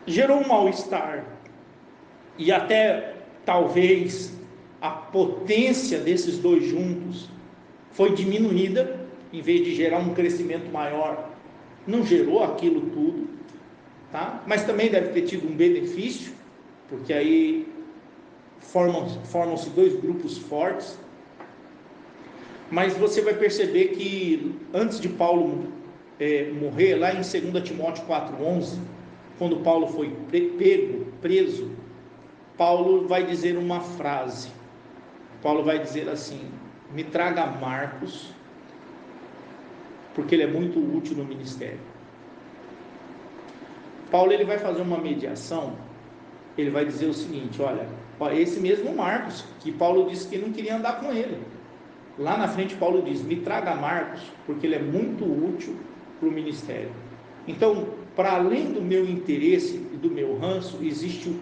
S1: Gerou um mal-estar e até talvez a potência desses dois juntos foi diminuída, em vez de gerar um crescimento maior, não gerou aquilo tudo, tá? Mas também deve ter tido um benefício, porque aí formam-se dois grupos fortes. Mas você vai perceber que antes de Paulo morrer, lá em 2 Timóteo 4,11, quando Paulo foi preso, Paulo vai dizer uma frase. Paulo vai dizer assim: me traga Marcos, porque ele é muito útil no ministério. Paulo, ele vai fazer uma mediação. Ele vai dizer o seguinte: olha, esse mesmo Marcos, que Paulo disse que não queria andar com ele, lá na frente Paulo diz: me traga Marcos, porque ele é muito útil para o ministério. Então, para além do meu interesse e do meu ranço, existem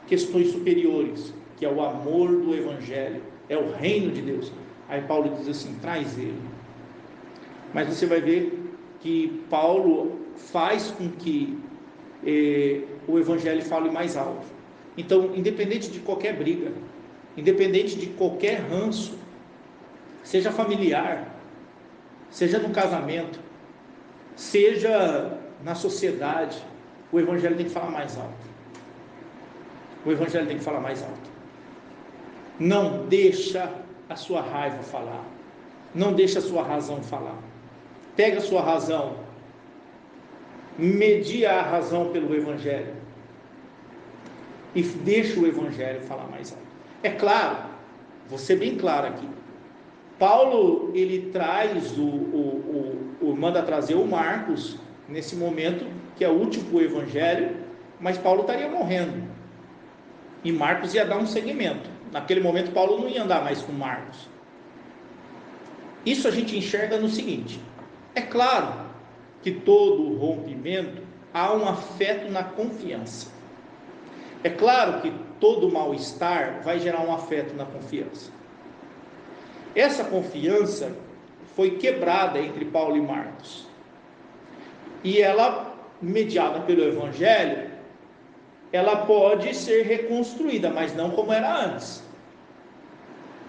S1: questões superiores, que é o amor do Evangelho, é o reino de Deus. Aí Paulo diz assim: traz ele. Mas você vai ver que Paulo faz com que o Evangelho fale mais alto. Então, independente de qualquer briga, independente de qualquer ranço, seja familiar, seja no casamento, seja na sociedade, o Evangelho tem que falar mais alto. O Evangelho tem que falar mais alto. Não deixa a sua raiva falar, não deixa a sua razão falar. Pega a sua razão media a razão pelo Evangelho e deixa o Evangelho falar mais alto. É claro, vou ser bem claro aqui, Paulo, ele traz manda trazer o Marcos, nesse momento, que é útil para o Evangelho, mas Paulo estaria morrendo, e Marcos ia dar um segmento. Naquele momento, Paulo não ia andar mais com Marcos. Isso a gente enxerga no seguinte: é claro que todo rompimento há um afeto na confiança. É claro que todo mal-estar vai gerar um afeto na confiança. Essa confiança foi quebrada entre Paulo e Marcos. E ela, mediada pelo Evangelho, ela pode ser reconstruída, mas não como era antes.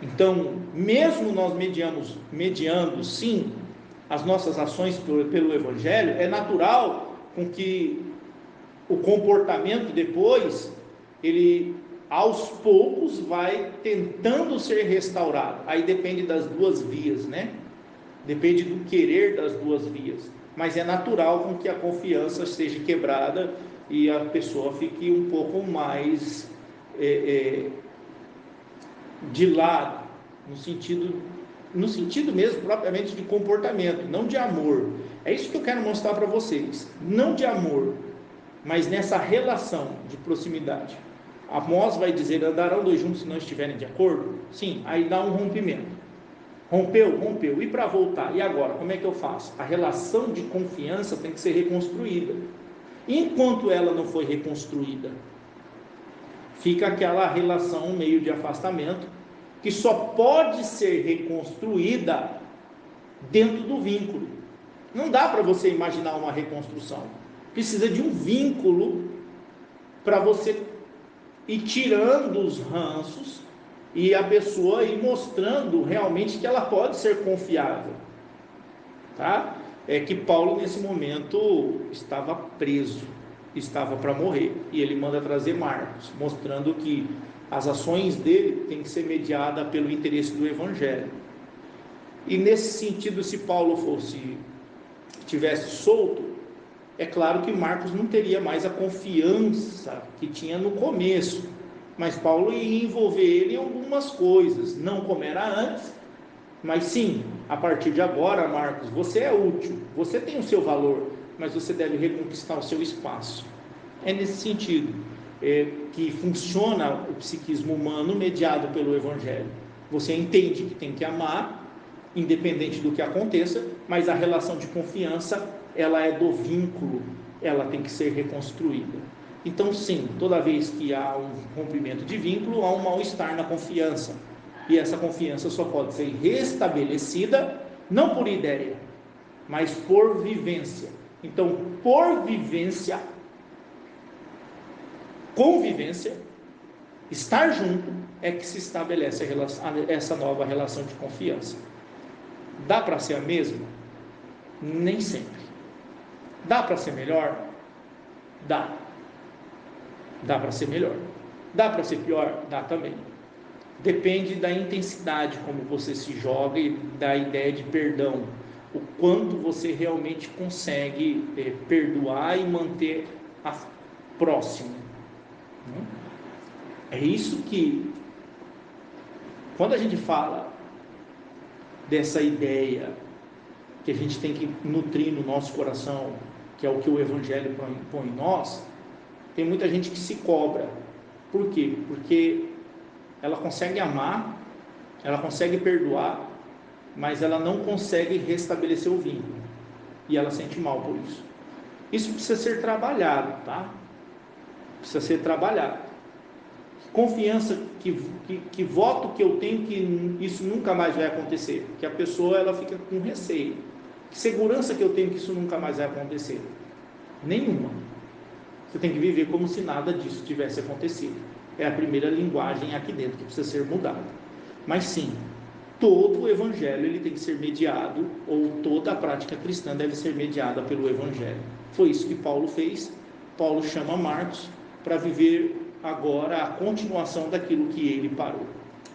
S1: Então, mesmo nós mediando sim as nossas ações pelo Evangelho, é natural com que o comportamento depois, ele aos poucos vai tentando ser restaurado. Aí depende das duas vias, né? Depende do querer das duas vias. Mas é natural com que a confiança seja quebrada e a pessoa fique um pouco mais de lado, no sentido mesmo propriamente de comportamento, não de amor. É isso que eu quero mostrar para vocês, não de amor, mas nessa relação de proximidade. Amós vai dizer: andarão dois juntos se não estiverem de acordo? Sim, aí dá um rompimento. Rompeu, e para voltar? E agora, como é que eu faço? A relação de confiança tem que ser reconstruída. Enquanto ela não foi reconstruída, fica aquela relação meio de afastamento, que só pode ser reconstruída dentro do vínculo. Não dá para você imaginar uma reconstrução. Precisa de um vínculo para você ir tirando os ranços e a pessoa ir mostrando realmente que ela pode ser confiável, tá? É que Paulo nesse momento estava preso, estava para morrer, e ele manda trazer Marcos, mostrando que as ações dele têm que ser mediadas pelo interesse do Evangelho. E nesse sentido, se Paulo tivesse solto, é claro que Marcos não teria mais a confiança que tinha no começo, mas Paulo ia envolver ele em algumas coisas, não como era antes, mas sim, a partir de agora, Marcos, você é útil, você tem o seu valor, mas você deve reconquistar o seu espaço. É nesse sentido que funciona o psiquismo humano mediado pelo Evangelho. Você entende que tem que amar, independente do que aconteça, mas a relação de confiança, ela é do vínculo, ela tem que ser reconstruída. Então sim, toda vez que há um rompimento de vínculo, há um mal-estar na confiança, e essa confiança só pode ser restabelecida, não por ideia, mas por vivência. Então, por vivência, convivência, estar junto, é que se estabelece essa nova relação de confiança. Dá para ser a mesma? Nem sempre. Dá para ser melhor? Dá. Dá para ser melhor. Dá para ser pior? Dá também. Depende da intensidade como você se joga e da ideia de perdão. O quanto você realmente consegue perdoar e manter próximo. É isso que, quando a gente fala dessa ideia que a gente tem que nutrir no nosso coração, que é o que o Evangelho põe em nós, tem muita gente que se cobra. Por quê? Porque ela consegue amar, ela consegue perdoar, mas ela não consegue restabelecer o vínculo, e ela sente mal por isso. Isso precisa ser trabalhado, tá? Precisa ser trabalhado. Confiança, que voto que eu tenho que isso nunca mais vai acontecer, que a pessoa ela fica com receio. Que segurança que eu tenho que isso nunca mais vai acontecer? Nenhuma. Você tem que viver como se nada disso tivesse acontecido. É a primeira linguagem aqui dentro que precisa ser mudada. Mas sim, todo o Evangelho ele tem que ser mediado, ou toda a prática cristã deve ser mediada pelo Evangelho. Foi isso que Paulo fez. Paulo chama Marcos para viver agora a continuação daquilo que ele parou.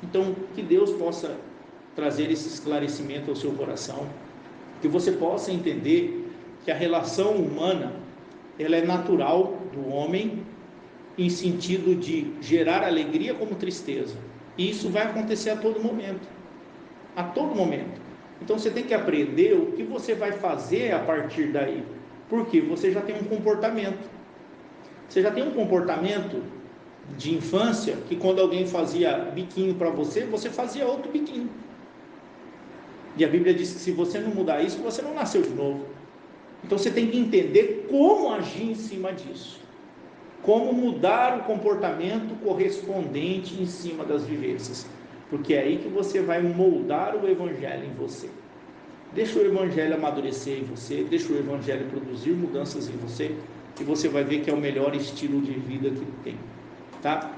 S1: Então, que Deus possa trazer esse esclarecimento ao seu coração, que você possa entender que a relação humana, ela é natural do homem, em sentido de gerar alegria como tristeza. E isso vai acontecer a todo momento. A todo momento. Então você tem que aprender o que você vai fazer a partir daí. Porque você já tem um comportamento. Você já tem um comportamento de infância que quando alguém fazia biquinho para você, você fazia outro biquinho. E a Bíblia diz que se você não mudar isso, você não nasceu de novo. Então você tem que entender como agir em cima disso. Como mudar o comportamento correspondente em cima das vivências. Porque é aí que você vai moldar o Evangelho em você. Deixa o Evangelho amadurecer em você, deixa o Evangelho produzir mudanças em você, e você vai ver que é o melhor estilo de vida que tem, tá?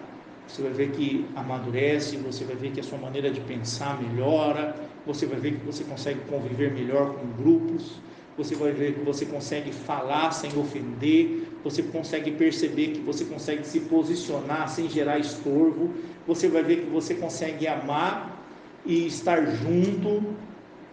S1: Você vai ver que amadurece, você vai ver que a sua maneira de pensar melhora, você vai ver que você consegue conviver melhor com grupos, você vai ver que você consegue falar sem ofender, você consegue perceber que você consegue se posicionar sem gerar estorvo, você vai ver que você consegue amar e estar junto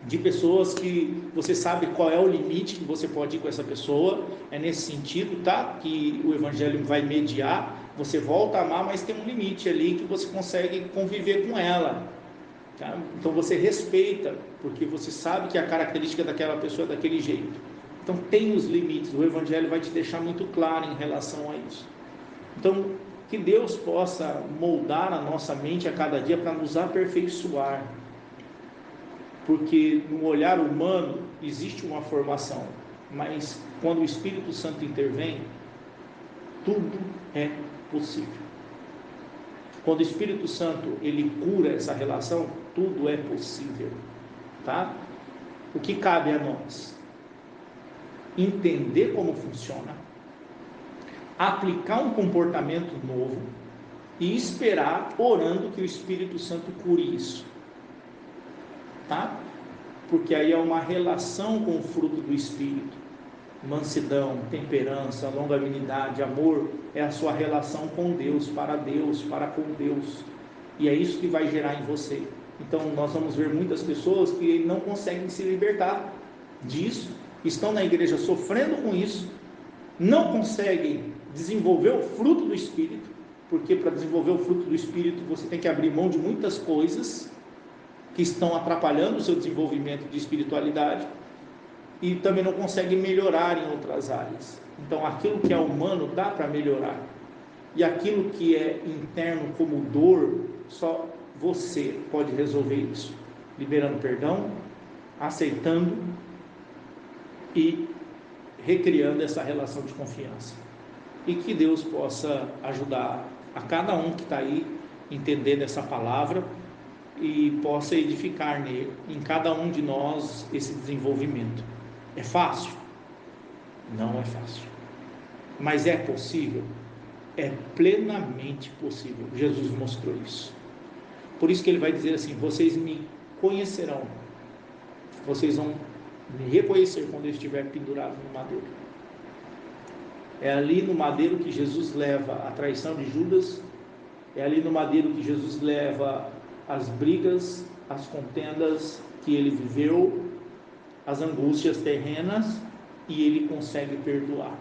S1: de pessoas que você sabe qual é o limite que você pode ir com essa pessoa. É nesse sentido, tá? Que o Evangelho vai mediar. Você volta a amar, mas tem um limite ali que você consegue conviver com ela, tá? Então você respeita, porque você sabe que a característica daquela pessoa é daquele jeito. Então tem os limites. O Evangelho vai te deixar muito claro em relação a isso. Então que Deus possa moldar a nossa mente a cada dia para nos aperfeiçoar. Porque no olhar humano existe uma formação, mas quando o Espírito Santo intervém, tudo é possível. Quando o Espírito Santo ele cura essa relação, tudo é possível, tá? O que cabe a nós? Entender como funciona, aplicar um comportamento novo e esperar, orando que o Espírito Santo cure isso. Tá? Porque aí é uma relação com o fruto do Espírito. Mansidão, temperança, longanimidade, amor, é a sua relação com Deus, para com Deus. E é isso que vai gerar em você. Então nós vamos ver muitas pessoas que não conseguem se libertar disso, estão na igreja sofrendo com isso, não conseguem desenvolver o fruto do Espírito, porque para desenvolver o fruto do Espírito você tem que abrir mão de muitas coisas que estão atrapalhando o seu desenvolvimento de espiritualidade, e também não consegue melhorar em outras áreas. Então aquilo que é humano dá para melhorar, e aquilo que é interno como dor, só você pode resolver isso, liberando perdão, aceitando e recriando essa relação de confiança. E que Deus possa ajudar a cada um que está aí entender dessa palavra e possa edificar nele, em cada um de nós, esse desenvolvimento. É fácil? Não é fácil. Mas é possível? É plenamente possível. Jesus mostrou isso. Por isso que ele vai dizer assim: vocês me conhecerão, vocês vão me reconhecer quando eu estiver pendurado no madeiro. É ali no madeiro que Jesus leva a traição de Judas, é ali no madeiro que Jesus leva as brigas, as contendas que ele viveu, as angústias terrenas, e ele consegue perdoar.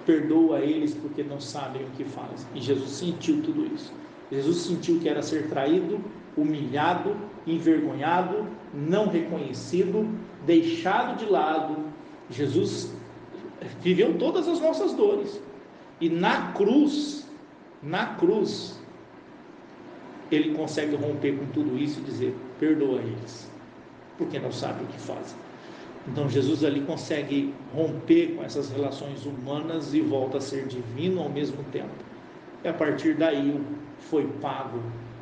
S1: Perdoa eles porque não sabem o que fazem. E Jesus sentiu tudo isso. Jesus sentiu que era ser traído, humilhado, envergonhado, não reconhecido, deixado de lado. Jesus viveu todas as nossas dores. E na cruz, ele consegue romper com tudo isso e dizer: perdoa eles, porque não sabem o que fazem. Então Jesus ali consegue romper com essas relações humanas e volta a ser divino ao mesmo tempo. E a partir daí foi pago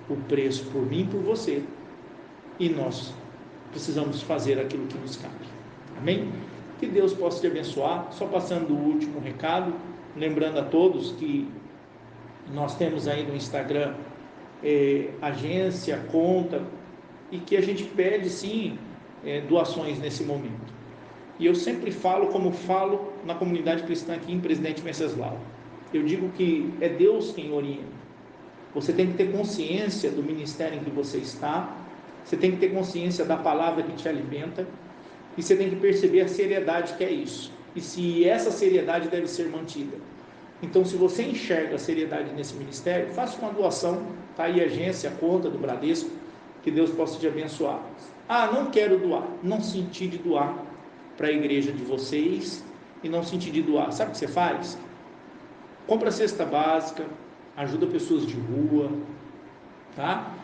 S1: o preço por mim e por você. E nós precisamos fazer aquilo que nos cabe. Amém? Que Deus possa te abençoar. Só passando o último recado, lembrando a todos que nós temos aí no Instagram agência, conta, e que a gente pede sim doações nesse momento. E eu sempre falo como falo na comunidade cristã aqui em Presidente Venceslau. Eu digo que é Deus quem orienta. Você tem que ter consciência do ministério em que você está, você tem que ter consciência da palavra que te alimenta, e você tem que perceber a seriedade que é isso. e se essa seriedade deve ser mantida. Então, se você enxerga a seriedade nesse ministério, faça uma doação, está aí a agência, a conta do Bradesco, que Deus possa te abençoar. Ah, não quero doar, não senti de doar para a igreja de vocês, e não senti de doar, sabe o que você faz? Compra cesta básica, ajuda pessoas de rua, tá?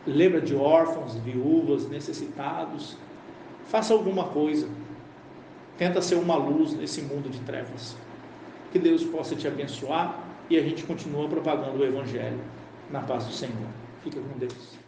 S1: Lembra de órfãos, viúvas, necessitados, faça alguma coisa, tenta ser uma luz nesse mundo de trevas. Que Deus possa te abençoar e a gente continua propagando o Evangelho na paz do Senhor. Fica com Deus.